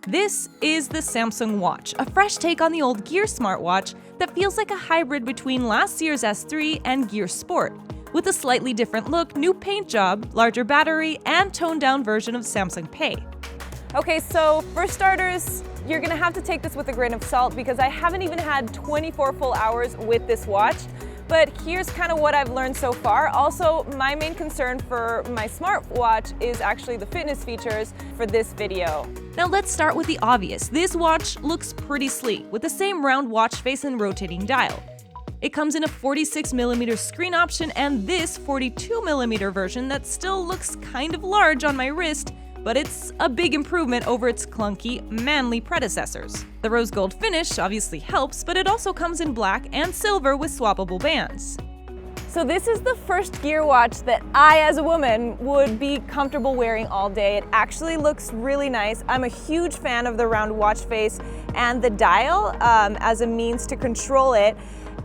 This is the Samsung Watch, a fresh take on the old Gear smartwatch that feels like a hybrid between last year's S3 and Gear Sport, with a slightly different look, new paint job, larger battery, and toned-down version of Samsung Pay. Okay, so for starters, you're gonna have to take this with a grain of salt because I haven't even had 24 full hours with this watch. But here's kind of what I've learned so far. Also, my main concern for my smartwatch is actually the fitness features for this video. Now let's start with the obvious. This watch looks pretty sleek, with the same round watch face and rotating dial. It comes in a 46mm screen option and this 42mm version that still looks kind of large on my wrist, but it's a big improvement over its clunky, manly predecessors. The rose gold finish obviously helps, but it also comes in black and silver with swappable bands. So this is the first Gear watch that I, as a woman, would be comfortable wearing all day. It actually looks really nice. I'm a huge fan of the round watch face and the dial as a means to control it.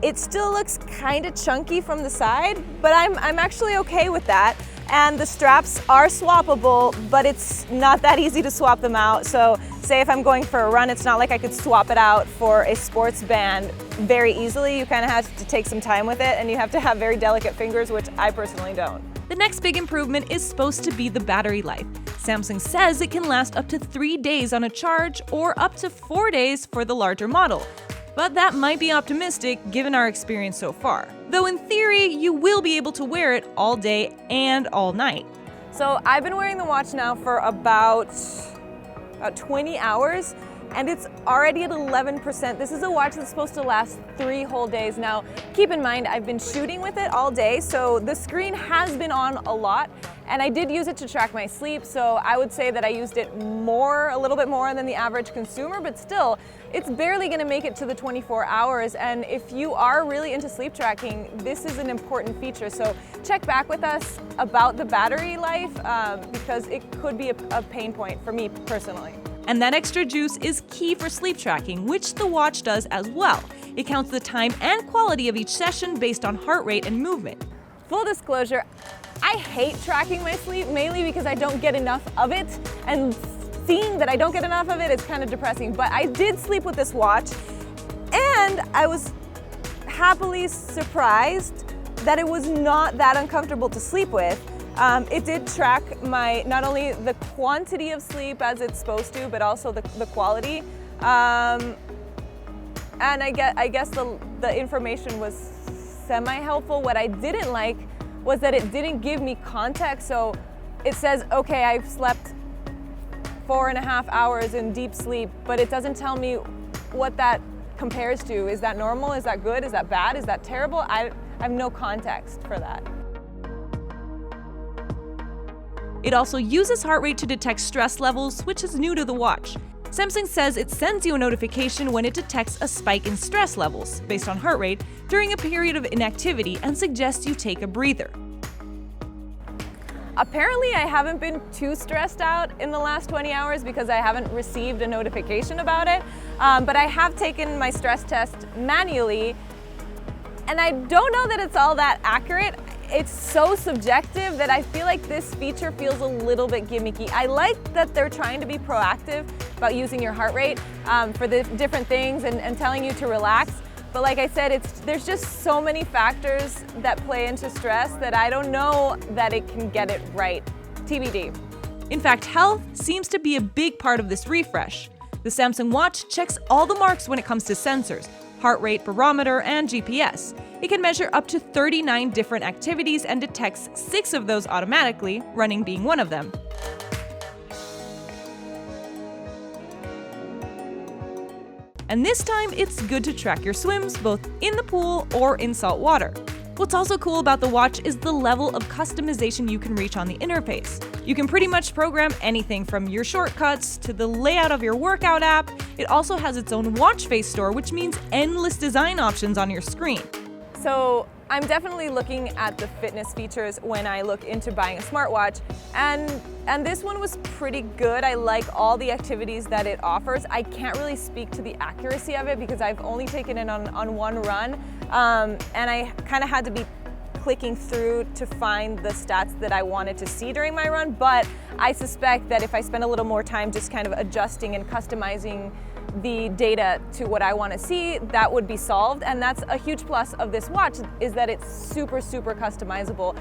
It still looks kind of chunky from the side, but I'm actually okay with that. And the straps are swappable, but it's not that easy to swap them out. So say if I'm going for a run, it's not like I could swap it out for a sports band very easily. You kind of have to take some time with it and you have to have very delicate fingers, which I personally don't. The next big improvement is supposed to be the battery life. Samsung says it can last up to 3 days on a charge or up to 4 days for the larger model. But that might be optimistic given our experience so far. Though in theory, you will be able to wear it all day and all night. So I've been wearing the watch now for about 20 hours and it's already at 11%. This is a watch that's supposed to last 3 whole days. Now, keep in mind, I've been shooting with it all day, so the screen has been on a lot, and I did use it to track my sleep, so I would say that I used it a little bit more than the average consumer, but still, it's barely gonna make it to the 24 hours, and if you are really into sleep tracking, this is an important feature, so check back with us about the battery life, because it could be a pain point for me personally. And that extra juice is key for sleep tracking, which the watch does as well. It counts the time and quality of each session based on heart rate and movement. Full disclosure, I hate tracking my sleep, mainly because I don't get enough of it, and seeing that I don't get enough of it is kind of depressing. But I did sleep with this watch, and I was happily surprised that it was not that uncomfortable to sleep with. It did track not only the quantity of sleep as it's supposed to, but also the quality. And I guess the information was semi-helpful. What I didn't like was that it didn't give me context. So it says, okay, I've slept 4.5 hours in deep sleep, but it doesn't tell me what that compares to. Is that normal? Is that good? Is that bad? Is that terrible? I have no context for that. It also uses heart rate to detect stress levels, which is new to the watch. Samsung says it sends you a notification when it detects a spike in stress levels, based on heart rate, during a period of inactivity and suggests you take a breather. Apparently, I haven't been too stressed out in the last 20 hours because I haven't received a notification about it. But I have taken my stress test manually, and I don't know that it's all that accurate. It's so subjective that I feel like this feature feels a little bit gimmicky. I like that they're trying to be proactive about using your heart rate for the different things and telling you to relax. But like I said, there's just so many factors that play into stress that I don't know that it can get it right. TBD. In fact, health seems to be a big part of this refresh. The Samsung Watch checks all the marks when it comes to sensors, heart rate, barometer, and GPS. It can measure up to 39 different activities and detects 6 of those automatically, running being one of them. And this time, it's good to track your swims both in the pool or in salt water. What's also cool about the watch is the level of customization you can reach on the interface. You can pretty much program anything from your shortcuts to the layout of your workout app. It also has its own watch face store, which means endless design options on your screen. So I'm definitely looking at the fitness features when I look into buying a smartwatch, and this one was pretty good. I like all the activities that it offers. I can't really speak to the accuracy of it because I've only taken it on one run, and I kind of had to be clicking through to find the stats that I wanted to see during my run, but I suspect that if I spend a little more time just kind of adjusting and customizing the data to what I want to see, that would be solved. And that's a huge plus of this watch, is that it's super customizable.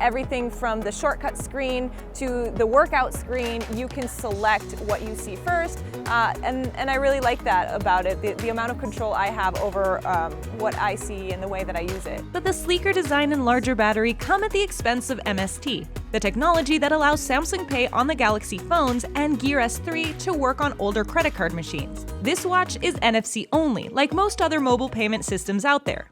Everything from the shortcut screen to the workout screen, you can select what you see first. And I really like that about it, the amount of control I have over what I see and the way that I use it. But the sleeker design and larger battery come at the expense of MST, the technology that allows Samsung Pay on the Galaxy phones and Gear S3 to work on older credit card machines. This watch is NFC only, like most other mobile payment systems out there.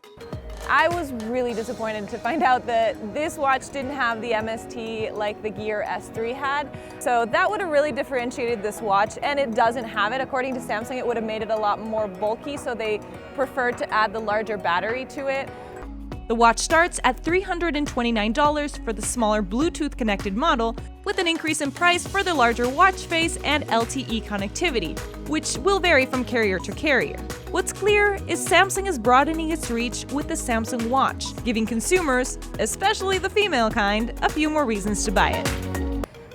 I was really disappointed to find out that this watch didn't have the MST like the Gear S3 had. So that would have really differentiated this watch, and it doesn't have it. According to Samsung, it would have made it a lot more bulky, so they preferred to add the larger battery to it. The watch starts at $329 for the smaller Bluetooth-connected model, with an increase in price for the larger watch face and LTE connectivity, which will vary from carrier to carrier. What's clear is Samsung is broadening its reach with the Samsung Watch, giving consumers, especially the female kind, a few more reasons to buy it.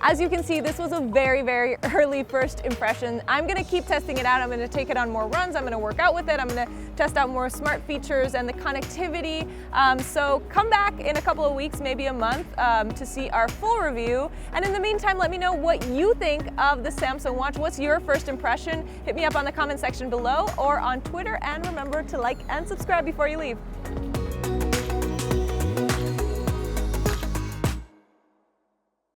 As you can see, this was a very early first impression. I'm gonna keep testing it out. I'm gonna take it on more runs. I'm gonna work out with it. I'm gonna test out more smart features and the connectivity. So come back in a couple of weeks, maybe a month, to see our full review. And in the meantime, let me know what you think of the Samsung Watch. What's your first impression? Hit me up on the comment section below or on Twitter. And remember to like and subscribe before you leave.